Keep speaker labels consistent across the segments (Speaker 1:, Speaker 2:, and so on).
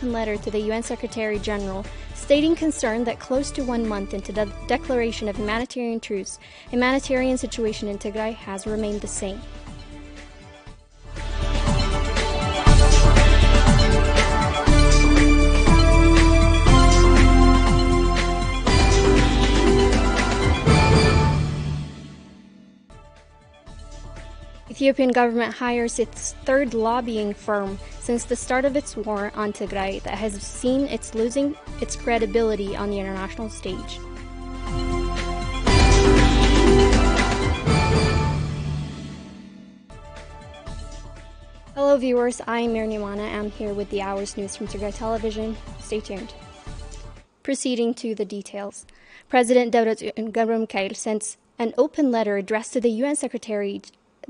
Speaker 1: open letter to the UN Secretary General, stating concern that close to 1 month into the declaration of humanitarian truce, humanitarian situation in Tigray has remained the same. Ethiopian government hires its third lobbying firm since the start of its war on Tigray that has seen it losing its credibility on the international stage. Hello viewers, I'm Mirniwana. I'm here with the hour's news from Tigray Television. Stay tuned. Proceeding to the details. President Tigray sent an open letter addressed to the UN Secretary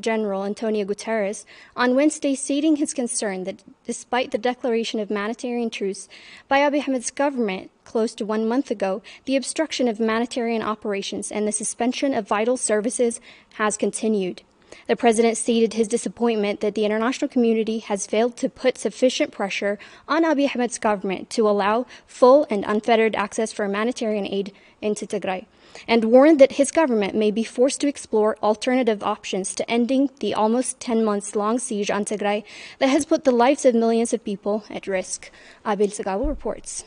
Speaker 1: General Antonio Guterres on Wednesday, stating his concern that despite the declaration of humanitarian truce by Abiy Ahmed's government close to 1 month ago, the obstruction of humanitarian operations and the suspension of vital services has continued. The president stated his disappointment that the international community has failed to put sufficient pressure on Abiy Ahmed's government to allow full and unfettered access for humanitarian aid into Tigray, and warned that his government may be forced to explore alternative options to ending the almost 10 months long siege on Tigray that has put the lives of millions of people at risk. Abil Sagabo reports.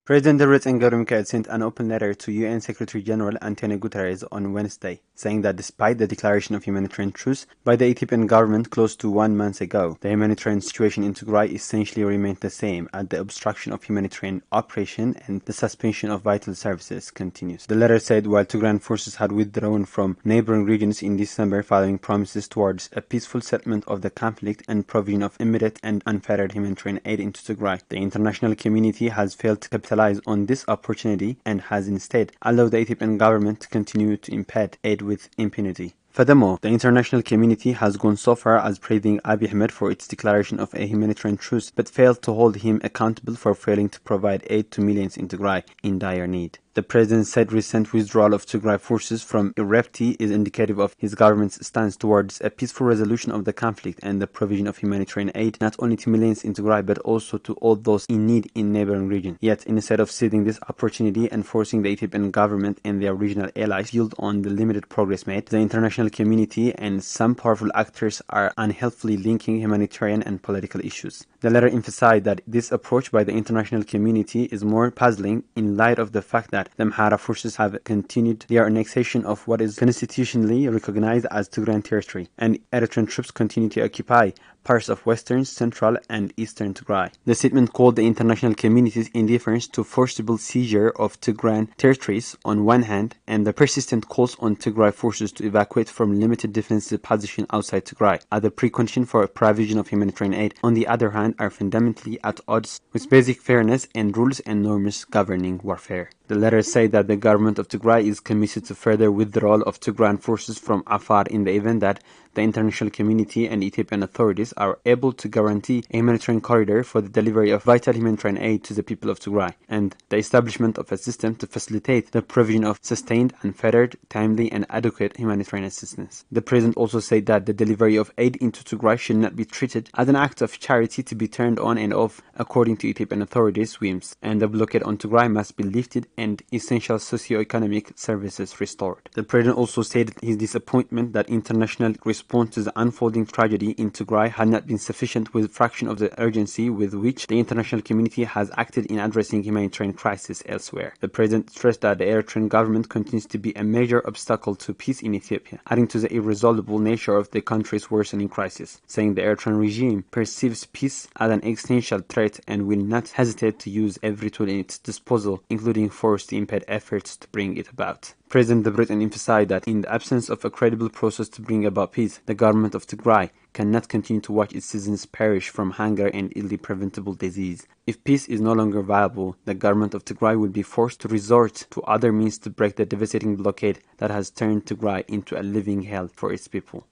Speaker 2: President Tigray sent an open letter to UN Secretary General Antonio Guterres on Wednesday, saying that despite the declaration of humanitarian truce by the Ethiopian government close to 1 month ago, the humanitarian situation in Tigray essentially remained the same as the obstruction of humanitarian operation and the suspension of vital services continues. The letter said while Tigrayan forces had withdrawn from neighboring regions in December following promises towards a peaceful settlement of the conflict and provision of immediate and unfettered humanitarian aid into Tigray, the international community has failed to capitalize on this opportunity and has instead allowed the Ethiopian government to continue to impede aid with impunity. Furthermore, the international community has gone so far as praising Abiy Ahmed for its declaration of a humanitarian truce, but failed to hold him accountable for failing to provide aid to millions in Tigray in dire need. The president said recent withdrawal of Tigray forces from Erepti is indicative of his government's stance towards a peaceful resolution of the conflict and the provision of humanitarian aid not only to millions in Tigray but also to all those in need in neighboring regions. Yet, instead of seizing this opportunity and forcing the Ethiopian government and their regional allies to yield on the limited progress made, the international community and some powerful actors are unhelpfully linking humanitarian and political issues. The letter emphasized that this approach by the international community is more puzzling in light of the fact that the Amhara forces have continued their annexation of what is constitutionally recognized as Tigrayan territory, and Eritrean troops continue to occupy parts of western, central, and eastern Tigray. The statement called the international community's indifference to forcible seizure of Tigrayan territories on one hand, and the persistent calls on Tigray forces to evacuate from limited defensive position outside Tigray as a precondition for a provision of humanitarian aid, on the other hand, are fundamentally at odds with basic fairness and rules and norms governing warfare. The letter said that the government of Tigray is committed to further withdrawal of Tigrayan forces from Afar in the event that the international community and Ethiopian authorities are able to guarantee a humanitarian corridor for the delivery of vital humanitarian aid to the people of Tigray, and the establishment of a system to facilitate the provision of sustained, unfettered, timely, and adequate humanitarian assistance. The president also said that the delivery of aid into Tigray should not be treated as an act of charity to be turned on and off according to Ethiopian authorities' whims, and the blockade on Tigray must be lifted and essential socio-economic services restored. The president also stated his disappointment that international response to the unfolding tragedy in Tigray had not been sufficient with a fraction of the urgency with which the international community has acted in addressing humanitarian crisis elsewhere. The president stressed that the Eritrean government continues to be a major obstacle to peace in Ethiopia, adding to the irresolvable nature of the country's worsening crisis, saying the Eritrean regime perceives peace as an existential threat and will not hesitate to use every tool in its disposal, including force, to impede efforts to bring it about. President Debrecen emphasized that in the absence of a credible process to bring about peace, the government of Tigray cannot continue to watch its citizens perish from hunger and illy preventable disease. If peace is no longer viable, the government of Tigray will be forced to resort to other means to break the devastating blockade that has turned Tigray into a living hell for its people.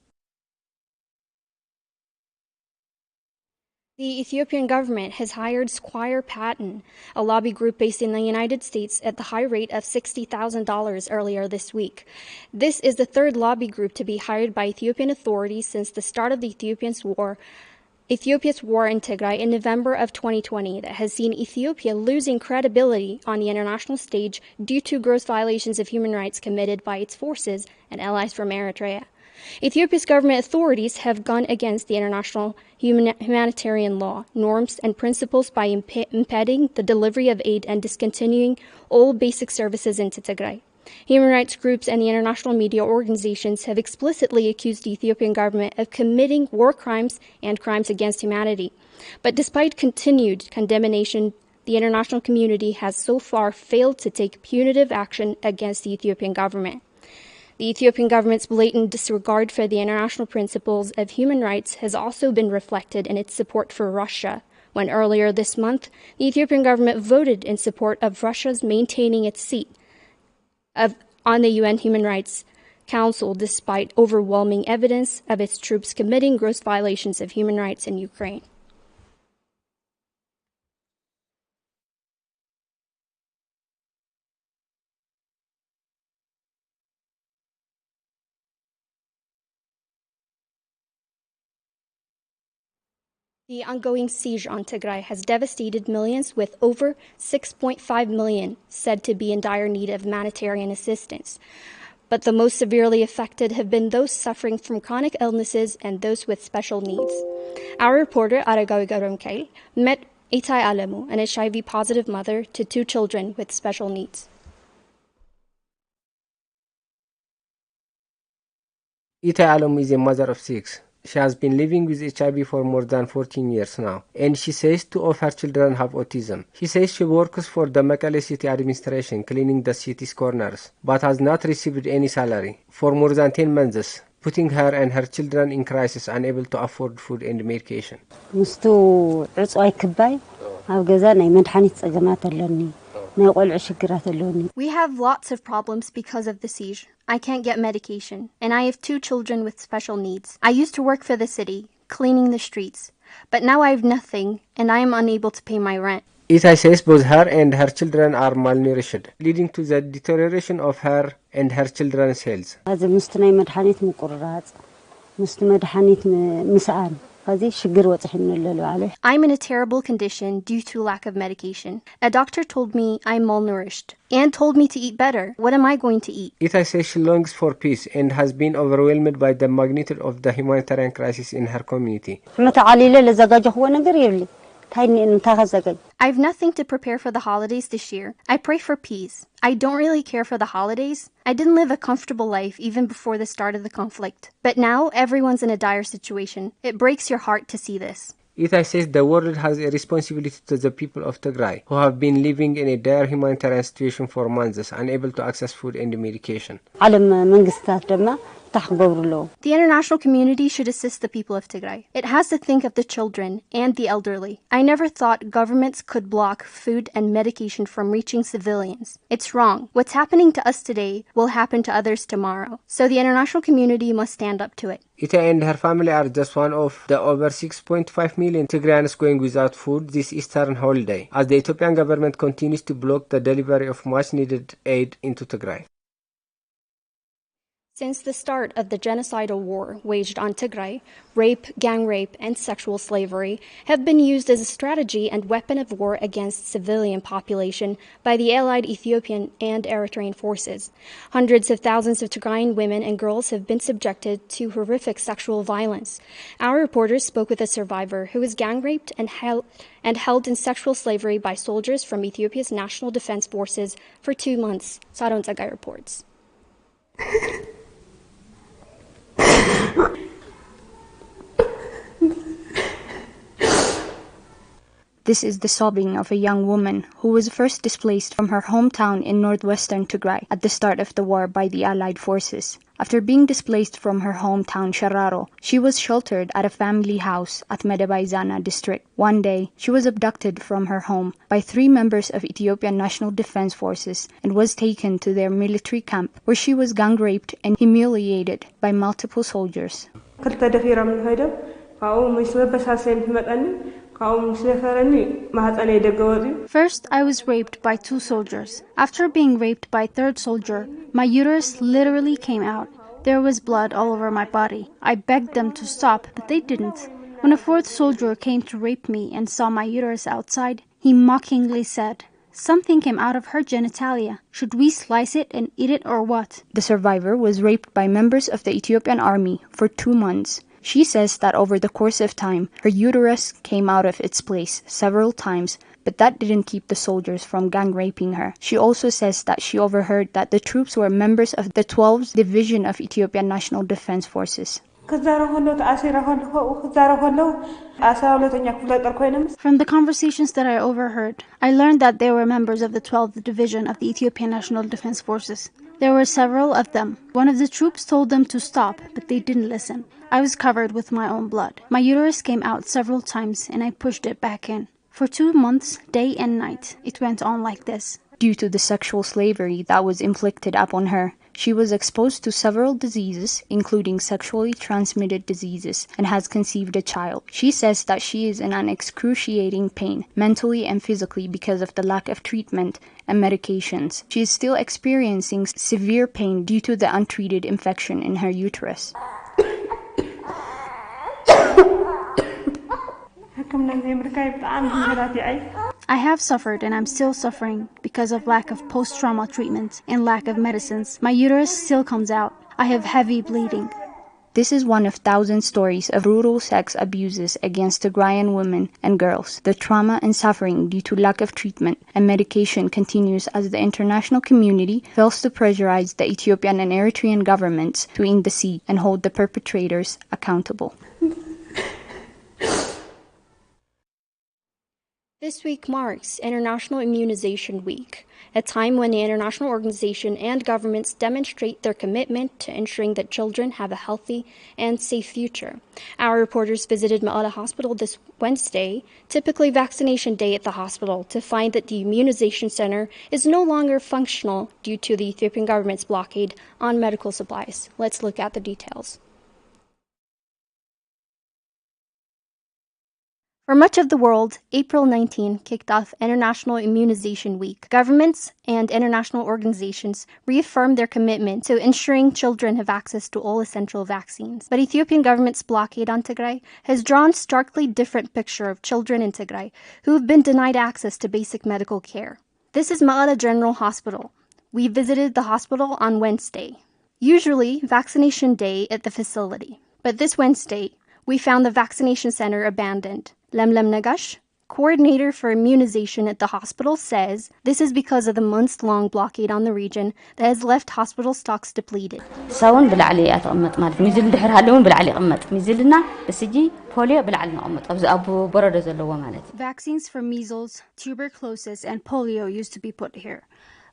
Speaker 1: The Ethiopian government has hired Squire Patton, a lobby group based in the United States, at the high rate of $60,000 earlier this week. This is the third lobby group to be hired by Ethiopian authorities since the start of Ethiopia's war in Tigray in November of 2020 that has seen Ethiopia losing credibility on the international stage due to gross violations of human rights committed by its forces and allies from Eritrea. Ethiopia's government authorities have gone against the international humanitarian law, norms, and principles by impeding the delivery of aid and discontinuing all basic services into Tigray. Human rights groups and the international media organizations have explicitly accused the Ethiopian government of committing war crimes and crimes against humanity. But despite continued condemnation, the international community has so far failed to take punitive action against the Ethiopian government. The Ethiopian government's blatant disregard for the international principles of human rights has also been reflected in its support for Russia, when earlier this month, the Ethiopian government voted in support of Russia's maintaining its seat on the UN Human Rights Council despite overwhelming evidence of its troops committing gross violations of human rights in Ukraine. The ongoing siege on Tigray has devastated millions, with over 6.5 million said to be in dire need of humanitarian assistance. But the most severely affected have been those suffering from chronic illnesses and those with special needs. Our reporter, Aragawi Garamkail, met Itai Alemu, an HIV-positive mother to 2 children with special needs.
Speaker 3: Itai Alemu is a mother of 6. She has been living with HIV for more than 14 years now, and she says 2 of her children have autism. She says she works for the Mekelle City Administration, cleaning the city's corners, but has not received any salary for more than 10 months, putting her and her children in crisis, unable to afford food and medication.
Speaker 1: We have lots of problems because of the siege. I can't get medication, and I have 2 children with special needs. I used to work for the city, cleaning the streets, but now I have nothing, and I am unable to pay my rent.
Speaker 3: Itai says both her and her children are malnourished, leading to the deterioration of her and her children's health.
Speaker 1: I'm in a terrible condition due to lack of medication. A doctor told me I'm malnourished and told me to eat better. What am I going to eat?
Speaker 3: Itai says she longs for peace and has been overwhelmed by the magnitude of the humanitarian crisis in her community.
Speaker 1: I have nothing to prepare for the holidays this year. I pray for peace. I don't really care for the holidays. I didn't live a comfortable life even before the start of the conflict. But now everyone's in a dire situation. It breaks your heart to see this.
Speaker 3: Itai says the world has a responsibility to the people of Tigray, who have been living in a dire humanitarian situation for months, unable to access food and medication.
Speaker 1: The international community should assist the people of Tigray. It has to think of the children and the elderly. I never thought governments could block food and medication from reaching civilians. It's wrong. What's happening to us today will happen to others tomorrow. So the international community must stand up to it.
Speaker 3: Itai and her family are just one of the over 6.5 million Tigrayans going without food this Easter holiday, as the Ethiopian government continues to block the delivery of much-needed aid into Tigray.
Speaker 1: Since the start of the genocidal war waged on Tigray, rape, gang rape, and sexual slavery have been used as a strategy and weapon of war against civilian population by the allied Ethiopian and Eritrean forces. Hundreds of thousands of Tigrayan women and girls have been subjected to horrific sexual violence. Our reporters spoke with a survivor who was gang raped and held in sexual slavery by soldiers from Ethiopia's National Defense Forces for 2 months. Saron Tsagai reports.
Speaker 4: This is the sobbing of a young woman who was first displaced from her hometown in northwestern Tigray at the start of the war by the Allied forces. After being displaced from her hometown Shararo, she was sheltered at a family house at Medebaizana district. One day, she was abducted from her home by 3 members of Ethiopian National Defense Forces and was taken to their military camp, where she was gang raped and humiliated by multiple soldiers. First, I was raped by 2 soldiers. After being raped by a 3rd soldier, my uterus literally came out. There was blood all over my body. I begged them to stop, but they didn't. When a 4th soldier came to rape me and saw my uterus outside, he mockingly said, "Something came out of her genitalia. Should we slice it and eat it or what?" The survivor was raped by members of the Ethiopian army for 2 months. She says that over the course of time, her uterus came out of its place several times, but that didn't keep the soldiers from gang raping her. She also says that she overheard that the troops were members of the 12th Division of Ethiopian National Defense Forces. From the conversations that I overheard, I learned that they were members of the 12th Division of the Ethiopian National Defense Forces. There were several of them. One of the troops told them to stop, but they didn't listen. I was covered with my own blood. My uterus came out several times and I pushed it back in. For 2 months, day and night, it went on like this. Due to the sexual slavery that was inflicted upon her, she was exposed to several diseases, including sexually transmitted diseases, and has conceived a child. She says that she is in an excruciating pain, mentally and physically, because of the lack of treatment and medications. She is still experiencing severe pain due to the untreated infection in her uterus. I have suffered and I'm still suffering because of lack of post-trauma treatment and lack of medicines. My uterus still comes out. I have heavy bleeding. This is one of thousands stories of brutal sex abuses against Tigrayan women and girls. The trauma and suffering due to lack of treatment and medication continues as the international community fails to pressurize the Ethiopian and Eritrean governments to end the siege and hold the perpetrators accountable.
Speaker 1: This week marks International Immunization Week, a time when the international organization and governments demonstrate their commitment to ensuring that children have a healthy and safe future. Our reporters visited Ma'ala Hospital this Wednesday, typically vaccination day at the hospital, to find that the immunization center is no longer functional due to the Ethiopian government's blockade on medical supplies. Let's look at the details. For much of the world, April 19 kicked off International Immunization Week. Governments and international organizations reaffirmed their commitment to ensuring children have access to all essential vaccines. But Ethiopian government's blockade on Tigray has drawn a starkly different picture of children in Tigray who have been denied access to basic medical care. This is Ma'ala General Hospital. We visited the hospital on Wednesday, usually vaccination day at the facility. But this Wednesday, we found the vaccination center abandoned. Lemlem Nagash, coordinator for immunization at the hospital, says this is because of the months-long blockade on the region that has left hospital stocks depleted. Vaccines for measles, tuberculosis, and polio used to be put here,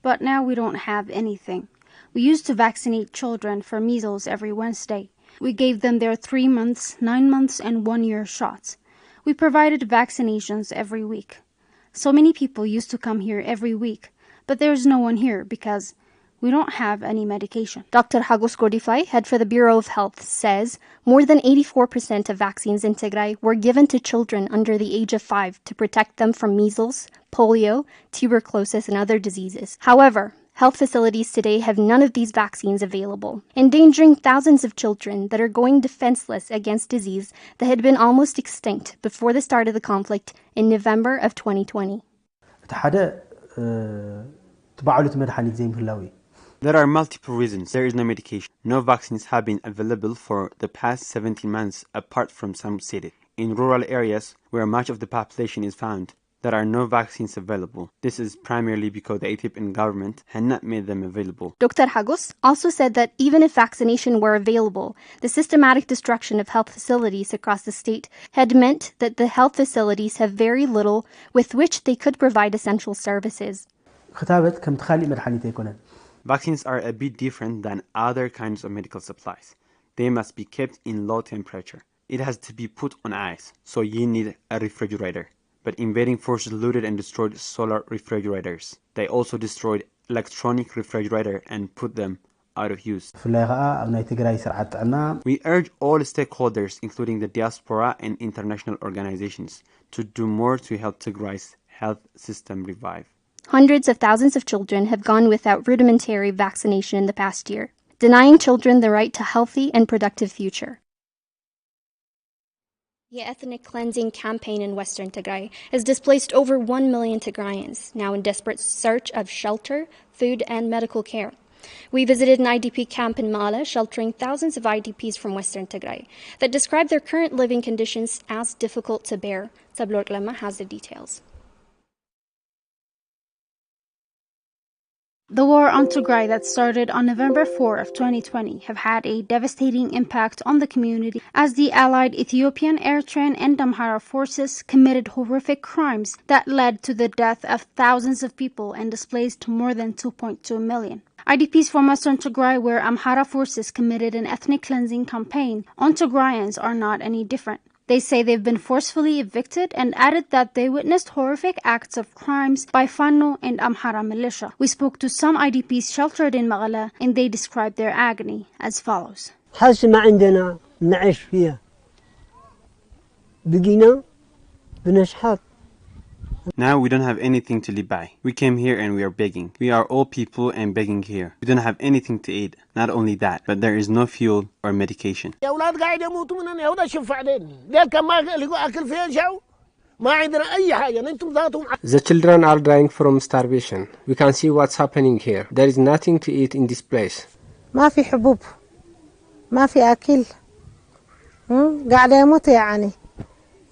Speaker 1: but now we don't have anything. We used to vaccinate children for measles every Wednesday. We gave them their 3 months, 9 months, and 1 year shots. We provided vaccinations every week. So many people used to come here every week, but there's no one here because we don't have any medication. Dr. Hagos Godifai, head for the Bureau of Health, says more than 84% of vaccines in Tigray were given to children under the age of 5 to protect them from measles, polio, tuberculosis, and other diseases. However, health facilities today have none of these vaccines available, endangering thousands of children that are going defenseless against disease that had been almost extinct before the start of the conflict in November of 2020.
Speaker 2: There are multiple reasons. There is no medication. No vaccines have been available for the past 17 months apart from some cities. In rural areas where much of the population is found, there are no vaccines available. This is primarily because the Ethiopian government had not made them available.
Speaker 1: Dr. Hagos also said that even if vaccination were available, the systematic destruction of health facilities across the state had meant that the health facilities have very little with which they could provide essential services.
Speaker 2: Vaccines are a bit different than other kinds of medical supplies. They must be kept in low temperature. It has to be put on ice, so you need a refrigerator. But invading forces looted and destroyed solar refrigerators. They also destroyed electronic refrigerator and put them out of use. We urge all stakeholders, including the diaspora and international organizations, to do more to help Tigray's health system revive.
Speaker 1: Hundreds of thousands of children have gone without rudimentary vaccination in the past year, denying children the right to a healthy and productive future. The ethnic cleansing campaign in western Tigray has displaced over 1 million Tigrayans, now in desperate search of shelter, food, and medical care. We visited an IDP camp in Mala, sheltering thousands of IDPs from western Tigray, that describe their current living conditions as difficult to bear. Tablor Glema has the details.
Speaker 4: The war on Tigray that started on November 4 of 2020 have had a devastating impact on the community as the allied Ethiopian, Eritrean, and Amhara forces committed horrific crimes that led to the death of thousands of people and displaced more than 2.2 million. IDPs from western Tigray, where Amhara forces committed an ethnic cleansing campaign on Tigrayans, are not any different. They say they've been forcefully evicted and added that they witnessed horrific acts of crimes by Fano and Amhara militia. We spoke to some IDPs sheltered in Magala and they described their agony as follows.
Speaker 5: ما عندنا نعيش فيها بقينا بنشحط.
Speaker 2: Now we don't have anything to live by. We came here and we are begging. We are all people and begging here. We don't have anything to eat. Not only that, but there is no fuel or medication.
Speaker 3: The children are dying from starvation. We can see what's happening here. There is nothing to eat in this place.
Speaker 6: ما في حبوب ما في أكل قاعد يموت يعني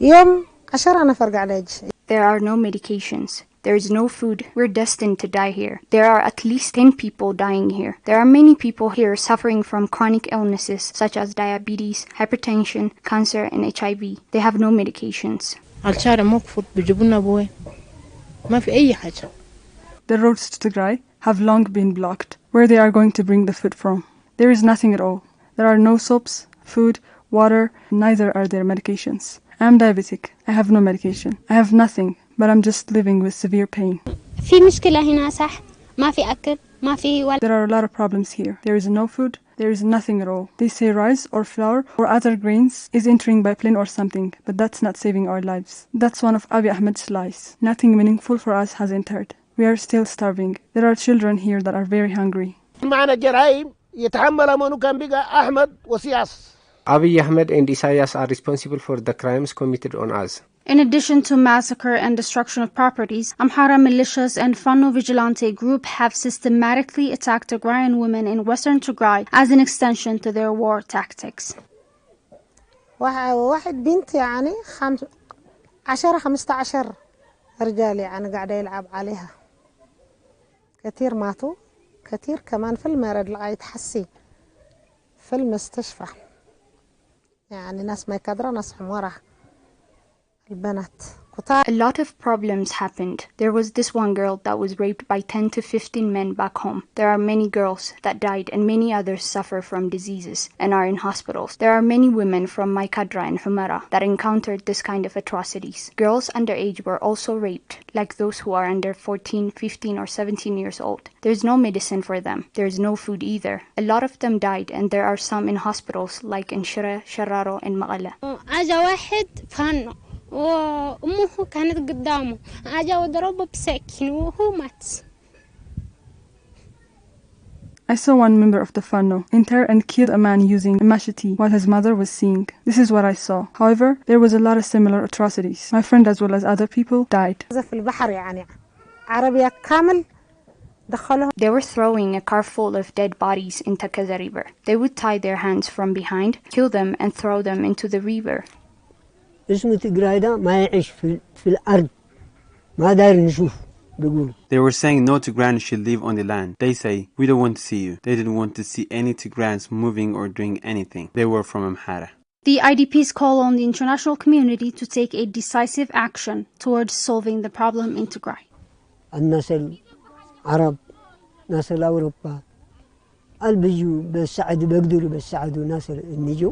Speaker 6: يوم 10 نفر قاعد يجي.
Speaker 4: There are no medications. There is no food. We're destined to die here. There are at least 10 people dying here. There are many people here suffering from chronic illnesses such as diabetes, hypertension, cancer, and HIV. They have no medications.
Speaker 7: The roads to Tigray have long been blocked, where they are going to bring the food from. There is nothing at all. There are no soaps, food, water, neither are there medications. I am diabetic. I have no medication. I have nothing, but I'm just living with severe pain. There are a lot of problems here. There is no food. There is nothing at all. They say rice or flour or other grains is entering by plane or something, but that's not saving our lives. That's one of Abiy Ahmed's lies. Nothing meaningful for us has entered. We are still starving. There are children here that are very hungry.
Speaker 3: Abiy Ahmed and Isaias are responsible for the crimes committed on us.
Speaker 4: In addition to massacre and destruction of properties, Amhara militias and Fano vigilante group have systematically attacked Tigrayan women in western Tigray as an extension to their war tactics.
Speaker 6: واحد بنت يعني 15 رجال يعني قاعد يلعب عليها كثير ماتوا كثير كمان في المرض لغاية حسي في المستشفى يعني ناس ما يقدروا ناس حمورة البنات
Speaker 4: A lot of problems happened. There was this one girl that was raped by 10 to 15 men back home. There are many girls that died and many others suffer from diseases and are in hospitals. There are many women from Maikadra and Humera that encountered this kind of atrocities. Girls underage were also raped, like those who are under 14, 15 or 17 years old. There's no medicine for them. There's no food either. A lot of them died and there are some in hospitals like in Shire, Shararo and Magala.
Speaker 8: وأمه كانت قدامه أجا وضربه بسكين وهو مات.
Speaker 7: I saw one member of the Fano enter and kill a man using a machete while his mother was seeing. This is what I saw. However, there was a lot of similar atrocities. My friend as well as other people died.
Speaker 4: They were throwing a car full of dead bodies into Kaza River. They would tie their hands from behind, kill them and throw them into the river.
Speaker 5: اسمه تجراي ده ما يعيش في الأرض ما داير نشوف بيقولوا.
Speaker 2: They were saying no Tigrayans should live on the land. They say, we don't want to see you. They didn't want to see any Tigrayans moving or doing anything. They were from Amhara.
Speaker 4: The IDPs call on the international community to take a decisive action towards solving the problem in Tigray.
Speaker 5: الناس العرب ناس الأوروبا البيجوا بالسعد بيقدروا بالسعدوا ناس النجوا.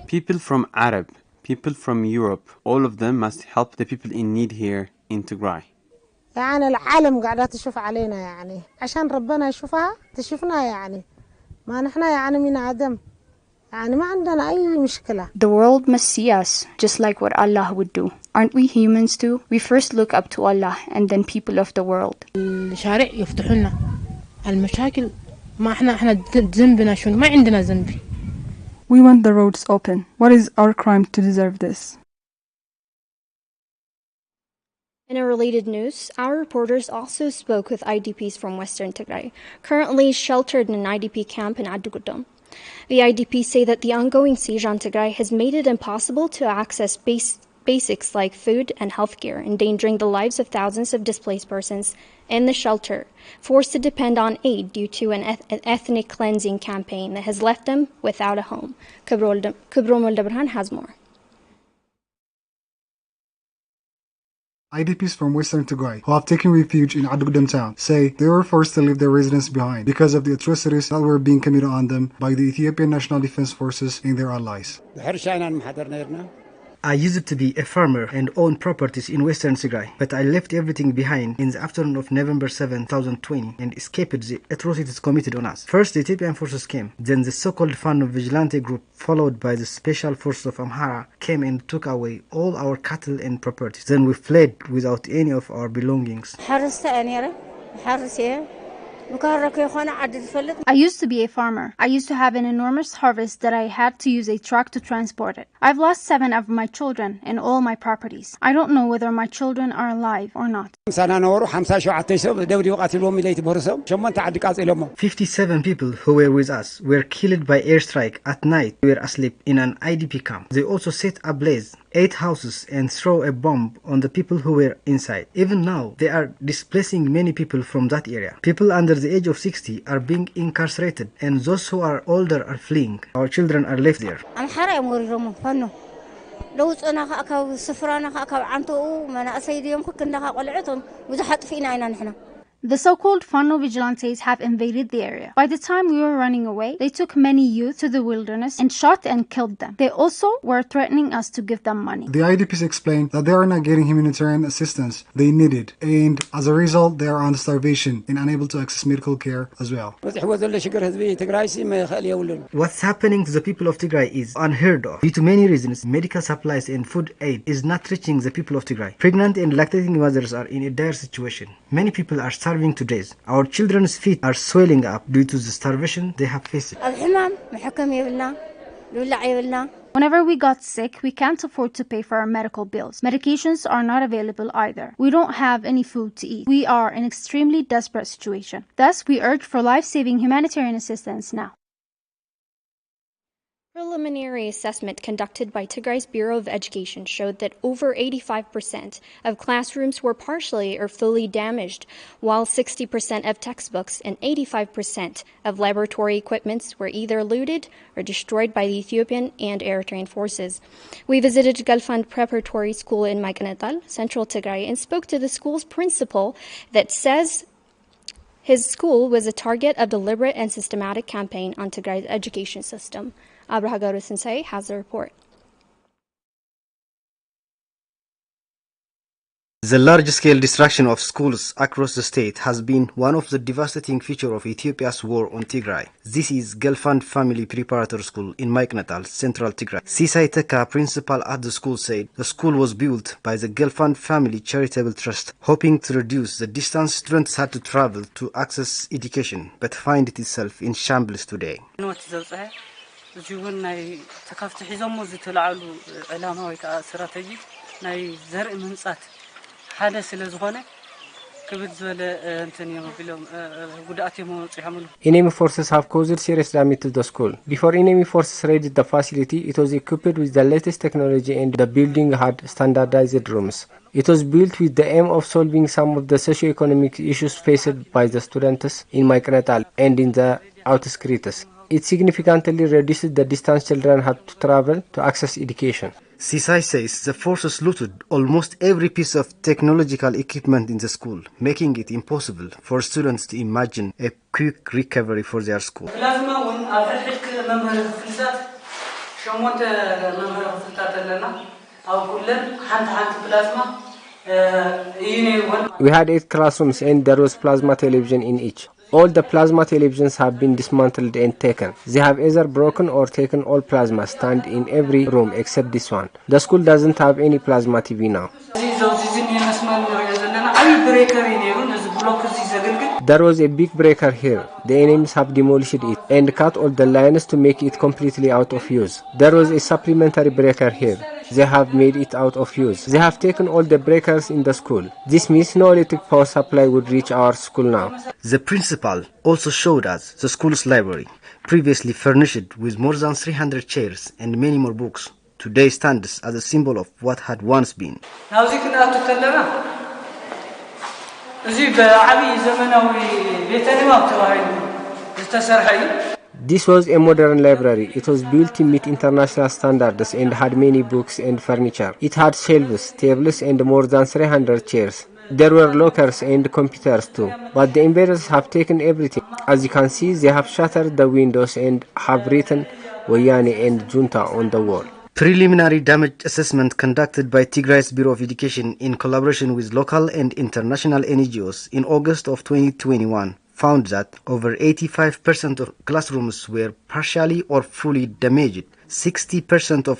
Speaker 2: People from Arab, people from Europe, all of them must help the people in need here in Tigray.
Speaker 6: يعني العالم قاعدة تشوف علينا يعني عشان ربنا يشوفها تشوفنا يعني ما نحنا يعني من عدم يعني ما عندنا أي مشكلة.
Speaker 4: The world must see us, just like what Allah would do. Aren't we humans too? We first look up to Allah and then people of the world.
Speaker 9: الشارع يفتحوا لنا المشاكل ما احنا ذنبنا شنو ما عندنا ذنب.
Speaker 7: We want the roads open. What is our crime to deserve this?
Speaker 1: In a related news, our reporters also spoke with IDPs from Western Tigray, currently sheltered in an IDP camp in Adugudum. The IDPs say that the ongoing siege on Tigray has made it impossible to access basics like food and healthcare, endangering the lives of thousands of displaced persons in the shelter, forced to depend on aid due to an ethnic cleansing campaign that has left them without a home. Kubrom Oldebrhan has more.
Speaker 10: IDPs from Western Tigray who have taken refuge in Adugdam town say they were forced to leave their residence behind because of the atrocities that were being committed on them by the Ethiopian National Defense Forces and their allies.
Speaker 11: I used to be a farmer and own properties in Western Tigray, but I left everything behind in the afternoon of November 7, 2020 and escaped the atrocities committed on us. First, the Ethiopian forces came, then the so-called Fano vigilante group, followed by the special forces of Amhara, came and took away all our cattle and properties. Then we fled without any of our belongings.
Speaker 4: I used to be a farmer. I used to have an enormous harvest that I had to use a truck to transport it. I've lost 7 of my children and all my properties. I don't know whether my children are alive or not.
Speaker 11: 57 people who were with us were killed by airstrike at night. We were asleep in an IDP camp. They also set ablaze 8 houses and throw a bomb on the people who were inside. Even now, they are displacing many people from that area. People under the age of 60 are being incarcerated, and those who are older are fleeing. Our children are left there.
Speaker 4: The so-called Fano vigilantes have invaded the area. By the time we were running away, they took many youth to the wilderness and shot and killed them. They also were threatening us to give them money.
Speaker 10: The IDPs explained that they are not getting humanitarian assistance they needed, and as a result, they are on starvation and unable to access medical care as well.
Speaker 11: What's happening to the people of Tigray is unheard of. Due to many reasons, medical supplies and food aid is not reaching the people of Tigray. Pregnant and lactating mothers are in a dire situation. Many people are starving to death. Our children's feet are swelling up due to the starvation they have faced.
Speaker 4: Whenever we got sick, we can't afford to pay for our medical bills. Medications are not available either. We don't have any food to eat. We are in an extremely desperate situation. Thus, we urge for life-saving humanitarian assistance now.
Speaker 1: Preliminary assessment conducted by Tigray's Bureau of Education showed that over 85% of classrooms were partially or fully damaged, while 60% of textbooks and 85% of laboratory equipments were either looted or destroyed by the Ethiopian and Eritrean forces. We visited Galfand Preparatory School in Maiqnatal, Central Tigray, and spoke to the school's principal that says his school was a target of deliberate and systematic campaign on Tigray's education system. Abraha Gaurusensei has a report.
Speaker 11: The large-scale destruction of schools across the state has been one of the devastating features of Ethiopia's war on Tigray. This is Galfand Family Preparatory School in Maiqnatal, Central Tigray. Sisai Teka, principal at the school, said the school was built by the Galfand Family Charitable Trust, hoping to reduce the distance students had to travel to access education, but find it itself in shambles today.
Speaker 3: Enemy forces have caused serious damage to the school. Before enemy forces raided the facility, it was equipped with the latest technology and the building had standardized rooms. It was built with the aim of solving some of the socio-economic issues faced by the students in Maiqnatal and in the outskirts. It significantly reduced the distance children had to travel to access education.
Speaker 11: Sisai says the forces looted almost every piece of technological equipment in the school, making it impossible for students to imagine a quick recovery for their school.
Speaker 3: We had 8 classrooms and there was plasma television in each. All the plasma televisions have been dismantled and taken. They have either broken or taken all plasma stand in every room except this one. The school doesn't have any plasma TV now. There was a big breaker here. The enemies have demolished it and cut all the lines to make it completely out of use. There was a supplementary breaker here. They have made it out of use. They have taken all the breakers in the school. This means no electric power supply would reach our school now.
Speaker 11: The principal also showed us the school's library, previously furnished with more than 300 chairs and many more books. Today stands as a symbol of what had once been.
Speaker 3: This was a modern library. It was built to meet international standards and had many books and furniture. It had shelves, tables, and more than 300 chairs. There were lockers and computers too, but the invaders have taken everything. As you can see, they have shattered the windows and have written Wayane and Junta on the wall.
Speaker 11: Preliminary damage assessment conducted by Tigray's Bureau of Education in collaboration with local and international NGOs in August of 2021 found that over 85% of classrooms were partially or fully damaged. 60% of